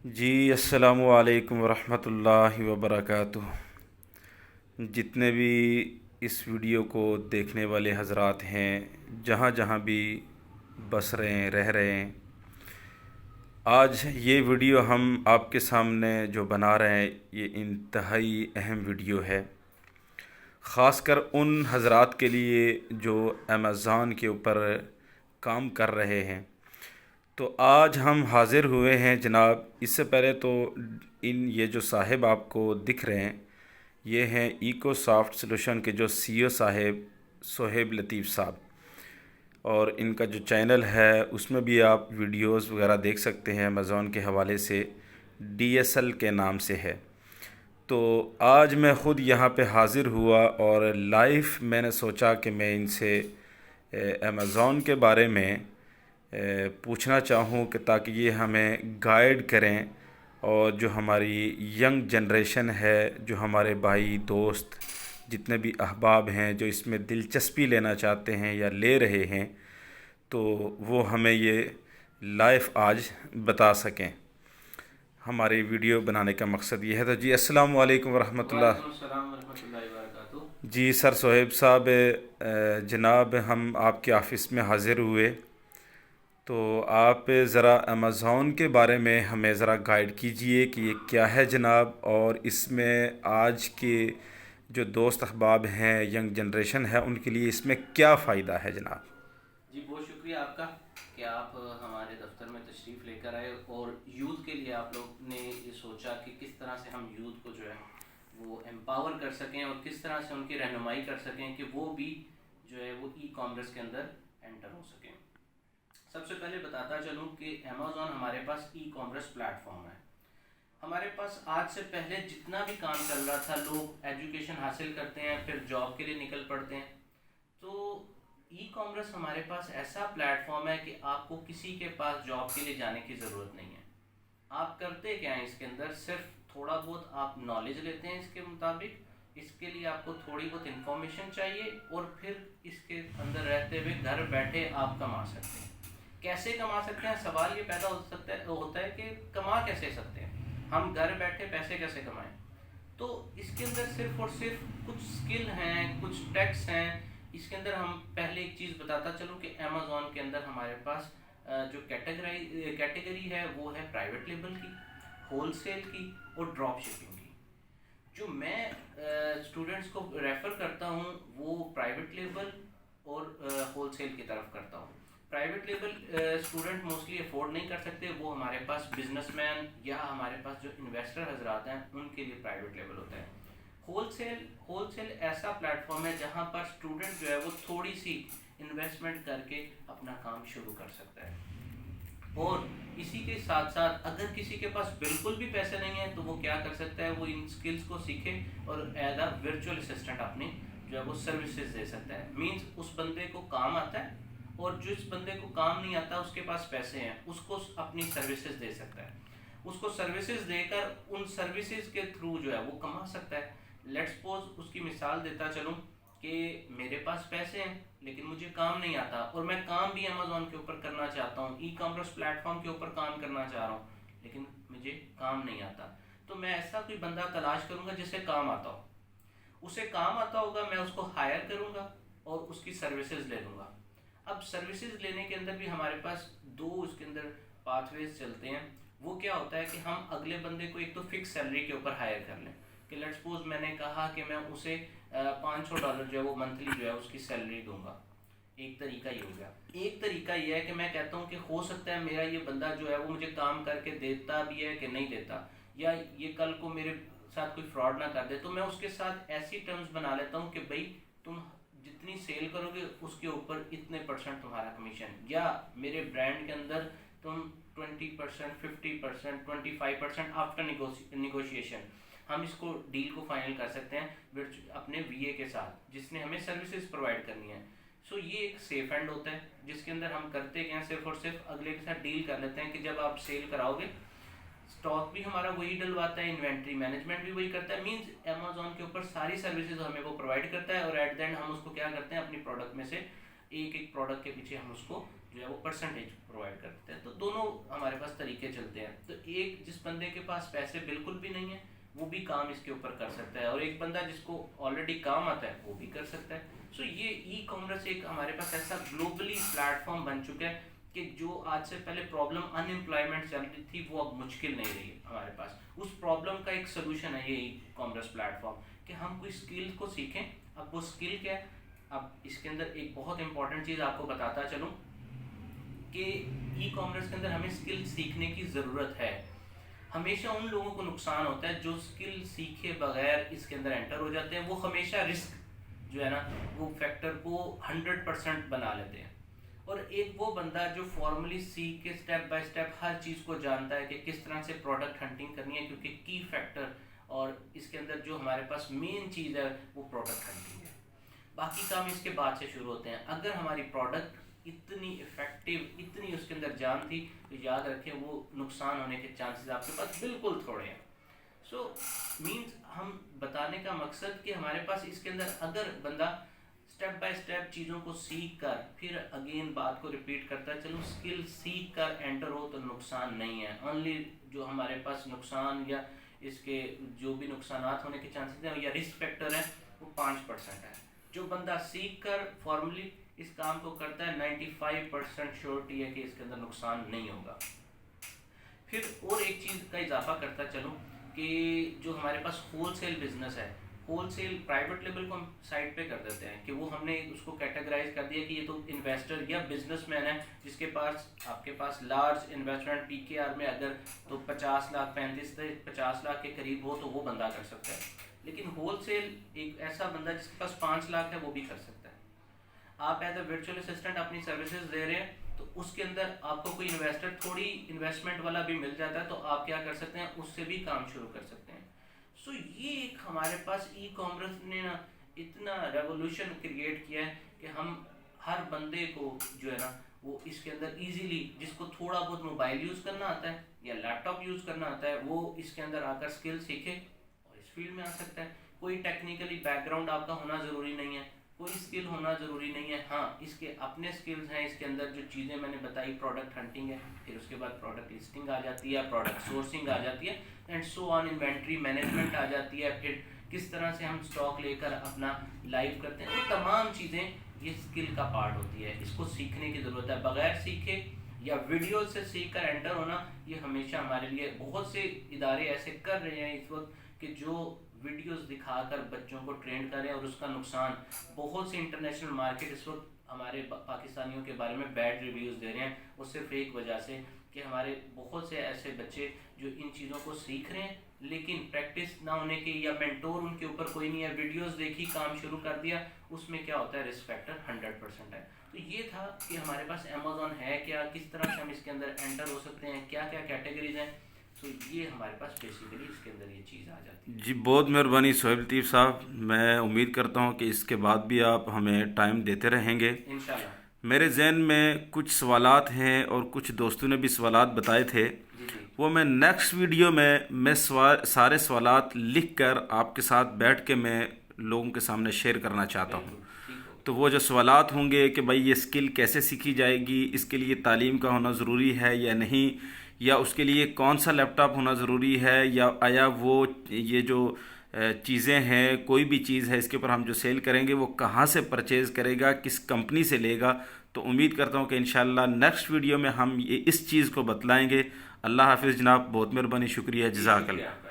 जी अस्सलामु अलैकुम वरहमतुल्लाहि वबरकातुह। जितने भी इस वीडियो को देखने वाले हजरात हैं, जहाँ जहाँ भी बस रहे हैं, रह रहे हैं, आज ये वीडियो हम आपके सामने जो बना रहे हैं, ये इंतहाई अहम वीडियो है। ख़ासकर उन हजरात के लिए जो अमेज़ॉन के ऊपर काम कर रहे हैं। तो आज हम हाज़िर हुए हैं जनाब। इससे पहले तो ये जो साहिब आपको दिख रहे हैं, ये हैं इकोसॉफ्ट सॉल्यूशन के जो सीईओ साहिब सोहेब लतीफ़ साहब। और इनका जो चैनल है उसमें भी आप वीडियोस वगैरह देख सकते हैं। अमेज़ॉन के हवाले से डीएसएल के नाम से है। तो आज मैं ख़ुद यहाँ पे हाज़िर हुआ और लाइव मैंने सोचा कि मैं इनसे अमेज़ॉन के बारे में पूछना चाहूँ कि ताकि ये हमें गाइड करें। और जो हमारी यंग जनरेशन है, जो हमारे भाई दोस्त जितने भी अहबाब हैं जो इसमें दिलचस्पी लेना चाहते हैं या ले रहे हैं, तो वो हमें ये लाइव आज बता सकें। हमारे वीडियो बनाने का मकसद ये है। तो जी अस्सलाम वालेकुम वरहमतुल्लाह। वालेकुम अस्सलाम वरहमतुल्लाहि वबरकातुह। जी सर सोहेब साहब, जनाब हम आपके ऑफ़िस में हाज़िर हुए, तो आप ज़रा अमेज़ॉन के बारे में हमें ज़रा गाइड कीजिए कि ये क्या है जनाब, और इसमें आज के जो दोस्त अहबाब हैं, यंग जनरेशन है, उनके लिए इसमें क्या फ़ायदा है जनाब। जी बहुत शुक्रिया आपका कि आप हमारे दफ्तर में तशरीफ़ लेकर आए और यूथ के लिए आप लोग ने ये सोचा कि किस तरह से हम यूथ को जो है वो एम्पावर कर सकें और किस तरह से उनकी रहनुमाई कर सकें कि वो भी जो है वो ई कॉमर्स के अंदर एंटर हो सकें। सबसे पहले बताता चलूँ कि अमेज़ॉन हमारे पास ई कॉमर्स प्लेटफॉर्म है। हमारे पास आज से पहले जितना भी काम चल रहा था, लोग एजुकेशन हासिल करते हैं फिर जॉब के लिए निकल पड़ते हैं। तो ई कॉमर्स हमारे पास ऐसा प्लेटफॉर्म है कि आपको किसी के पास जॉब के लिए जाने की ज़रूरत नहीं है। आप करते क्या हैं इसके अंदर, सिर्फ थोड़ा बहुत आप नॉलेज लेते हैं इसके मुताबिक। इसके लिए आपको थोड़ी बहुत इंफॉर्मेशन चाहिए और फिर इसके अंदर रहते हुए घर बैठे आप कमा सकते हैं। कैसे कमा सकते हैं, सवाल ये पैदा होता है कि कमा कैसे सकते हैं, हम घर बैठे पैसे कैसे कमाएं। तो इसके अंदर सिर्फ और सिर्फ कुछ स्किल हैं, कुछ टैक्स हैं। इसके अंदर हम पहले एक चीज़ बताता चलूँ कि अमेज़ॉन के अंदर हमारे पास जो कैटेगरी है वो है प्राइवेट लेबल की, होलसेल की और ड्रॉप शिपिंग की। जो मैं स्टूडेंट्स को रेफ़र करता हूँ वो प्राइवेट लेबल और होलसेल की तरफ करता हूँ। Private label student mostly afford नहीं कर सकते, वो हमारे पास बिजनेसमैन या हमारे पास जो इन्वेस्टर हजरात हैं उनके लिए प्राइवेट लेबल होता है। होलसेल होलसेल ऐसा प्लेटफॉर्म है जहाँ पर स्टूडेंट जो है वो थोड़ी सी इन्वेस्टमेंट करके अपना काम शुरू कर सकता है। और इसी के साथ साथ अगर किसी के पास बिल्कुल भी पैसे नहीं है तो वो क्या कर सकता है, वो इन स्किल्स को सीखे और एज अ वर्चुअल असिस्टेंट अपनी जो है वो सर्विसेज दे सकता है। मींस उस बंदे को काम आता है और जिस बंदे को काम नहीं आता उसके पास पैसे हैं, उसको अपनी सर्विसेज दे सकता है। उसको सर्विसेज देकर उन सर्विसेज के थ्रू जो है वो कमा सकता है। लेट्स सपोज उसकी मिसाल देता चलूँ कि मेरे पास पैसे हैं लेकिन मुझे काम नहीं आता और मैं काम भी अमेज़ॉन के ऊपर करना चाहता हूँ, ई कॉमर्स प्लेटफॉर्म के ऊपर काम करना चाह रहा हूँ लेकिन मुझे काम नहीं आता। तो मैं ऐसा कोई बंदा तलाश करूँगा जिसे काम आता हो, उसे काम आता होगा, मैं उसको हायर करूँगा और उसकी सर्विसेज ले लूँगा। अब सर्विसेज लेने के अंदर भी हमारे पास दो उसके अंदर पाथवेज चलते हैं। वो क्या होता है कि हम अगले बंदे को एक तो फिक्स सैलरी के ऊपर हायर कर लें कि लेट्स सपोज मैंने कहा कि मैं उसे $500 जो है वो मंथली जो है उसकी सैलरी दूंगा। एक तरीका ये हो गया। एक तरीका ये है कि मैं कहता हूँ कि हो सकता है मेरा ये बंदा जो है वो मुझे काम करके देता भी है कि नहीं देता, या ये कल को मेरे साथ कोई फ्रॉड ना कर दे, तो मैं उसके साथ ऐसी टर्म्स बना लेता हूँ कि भाई तुम जितनी सेल करोगे उसके ऊपर इतने परसेंट तुम्हारा कमीशन, या मेरे ब्रांड के अंदर तुम 20%, 50%, 25% आफ्टर निगोशिएशन हम इसको डील को फाइनल कर सकते हैं अपने वीए के साथ जिसने हमें सर्विसेज प्रोवाइड करनी है। सो ये एक सेफ एंड होता है जिसके अंदर हम करते क्या, सिर्फ और सिर्फ अगले के साथ डील कर लेते हैं कि जब आप सेल कराओगे स्टॉक भी हमारा वही डलवाता है, इन्वेंट्री मैनेजमेंट भी वही करता है। मींस अमेज़ॉन के ऊपर सारी सर्विसेज हमें वो प्रोवाइड करता है और एट द एंड हम उसको क्या करते हैं, अपनी प्रोडक्ट में से एक एक प्रोडक्ट के पीछे हम उसको जो है वो परसेंटेज प्रोवाइड करते हैं। तो दोनों हमारे पास तरीके चलते हैं। तो एक जिस बंदे के पास पैसे बिल्कुल भी नहीं है वो भी काम इसके ऊपर कर सकता है, और एक बंदा जिसको ऑलरेडी काम आता है वो भी कर सकता है। सो ये ई कॉमर्स एक हमारे पास ऐसा ग्लोबली प्लेटफॉर्म बन चुका है कि जो आज से पहले प्रॉब्लम अनएम्प्लॉयमेंट चल रही थी वो अब मुश्किल नहीं रही है हमारे पास। उस प्रॉब्लम का एक सोल्यूशन है ये ई कॉमर्स प्लेटफॉर्म, कि हम कोई स्किल को सीखें। अब वो स्किल क्या है, अब इसके अंदर एक बहुत इंपॉर्टेंट चीज़ आपको बताता चलूँ कि ई कॉमर्स के अंदर हमें स्किल सीखने की ज़रूरत है। हमेशा उन लोगों को नुकसान होता है जो स्किल सीखे बगैर इसके अंदर एंटर हो जाते हैं। वो हमेशा रिस्क जो है ना वो फैक्टर को 100% बना लेते हैं। और एक वो बंदा जो फॉर्मली सीख के स्टेप बाय स्टेप हर चीज़ को जानता है कि किस तरह से प्रोडक्ट हंटिंग करनी है, क्योंकि की फैक्टर और इसके अंदर जो हमारे पास मेन चीज़ है वो प्रोडक्ट हंटिंग है। बाकी काम इसके बाद से शुरू होते हैं। अगर हमारी प्रोडक्ट इतनी इफेक्टिव, इतनी उसके अंदर जान थी, तो याद रखें वो नुकसान होने के चांसेस आपके पास बिल्कुल थोड़े हैं। सो मीन्स हम बताने का मकसद कि हमारे पास इसके अंदर अगर बंदा स्टेप बाय स्टेप चीज़ों को सीख कर फिर अगेन बात को रिपीट करता है, चलो स्किल सीख कर एंटर हो तो नुकसान नहीं है। ओनली जो हमारे पास नुकसान या इसके जो भी नुकसान होने के चांसेस हैं या रिस्क फैक्टर है वो 5% है। जो बंदा सीख कर फॉर्मली इस काम को करता है 95% श्योरिटी है कि इसके अंदर नुकसान नहीं होगा। फिर और एक चीज़ का इजाफा करता चलूँ कि जो हमारे पास होलसेल बिजनेस है, होलसेल प्राइवेट लेवल को हम साइड पे कर देते हैं कि वो हमने उसको कैटेगराइज कर दिया कि ये तो इन्वेस्टर या बिजनेसमैन है जिसके पास आपके पास लार्ज इन्वेस्टमेंट पीकेआर में अगर तो 50 लाख 35 से 50 लाख के करीब हो तो वो बंदा कर सकता है। लेकिन होलसेल एक ऐसा बंदा जिसके पास 5 लाख है वो भी कर सकता है। आप एज अ वर्चुअल असिस्टेंट अपनी सर्विसेज दे रहे हैं तो उसके अंदर आपको कोई इन्वेस्टर थोड़ी इन्वेस्टमेंट वाला भी मिल जाता है तो आप क्या कर सकते हैं, उससे भी काम शुरू कर सकते हैं। सो ये एक हमारे पास ई कॉमर्स ने ना इतना रेवोल्यूशन क्रिएट किया है कि हम हर बंदे को जो है ना वो इसके अंदर इजीली, जिसको थोड़ा बहुत मोबाइल यूज़ करना आता है या लैपटॉप यूज़ करना आता है, वो इसके अंदर आकर स्किल सीखे और इस फील्ड में आ सकता है। कोई टेक्निकली बैकग्राउंड आपका होना ज़रूरी नहीं है, कोई स्किल होना ज़रूरी नहीं है। हाँ, इसके अपने स्किल्स हैं। इसके अंदर जो चीज़ें मैंने बताई, प्रोडक्ट हंटिंग है, फिर उसके बाद प्रोडक्ट लिस्टिंग आ जाती है, प्रोडक्ट सोर्सिंग आ जाती है, and so on, inventory management आ जाती है, फिर किस तरह से हम स्टॉक लेकर अपना लाइव करते हैं। तो तमाम चीज़ें ये स्किल का पार्ट होती है। इसको सीखने की ज़रूरत है। बगैर सीखे या वीडियो से सीख कर एंटर होना ये हमेशा हमारे लिए, बहुत से इदारे ऐसे कर रहे हैं इस वक्त कि जो वीडियोस दिखाकर बच्चों को ट्रेन करें और उसका नुकसान, बहुत से इंटरनेशनल मार्केट इस वक्त हमारे पाकिस्तानियों के बारे में बैड रिव्यूज़ दे रहे हैं, वो सिर्फ एक वजह से कि हमारे बहुत से ऐसे बच्चे जो इन चीज़ों को सीख रहे हैं लेकिन प्रैक्टिस ना होने के या मेंटोर उनके ऊपर कोई नहीं है, वीडियोस देखी काम शुरू कर दिया, उसमें क्या होता है रिस्क फैक्टर 100% है। तो ये था कि हमारे पास अमेज़ॉन है क्या, किस तरह से हम इसके अंदर एंटर हो सकते हैं, क्या क्या कैटेगरीज हैं। तो ये हमारे पास बेसिकली इसके अंदर ये चीज़ आ जाती है। जी बहुत मेहरबानी सोहेब लतीफ़ साहब। मैं उम्मीद करता हूँ कि इसके बाद भी आप हमें टाइम देते रहेंगे इंशाल्लाह। मेरे जहन में कुछ सवालात हैं और कुछ दोस्तों ने भी सवालात बताए थे, वो मैं नेक्स्ट वीडियो में मैं सारे सवालात लिख कर आपके साथ बैठ के मैं लोगों के सामने शेयर करना चाहता हूँ। तो वो जो सवालात होंगे कि भाई ये स्किल कैसे सीखी जाएगी, इसके लिए तालीम का होना ज़रूरी है या नहीं, या उसके लिए कौन सा लैपटॉप होना ज़रूरी है, या आया वो ये जो चीज़ें हैं, कोई भी चीज़ है इसके ऊपर हम जो सेल करेंगे वो कहाँ से परचेज़ करेगा, किस कंपनी से लेगा। तो उम्मीद करता हूँ कि इंशाल्लाह नेक्स्ट वीडियो में हम ये इस चीज़ को बतलाएंगे। अल्लाह हाफिज़ जनाब, बहुत मेहरबानी, शुक्रिया, जज़ाकल्लाह।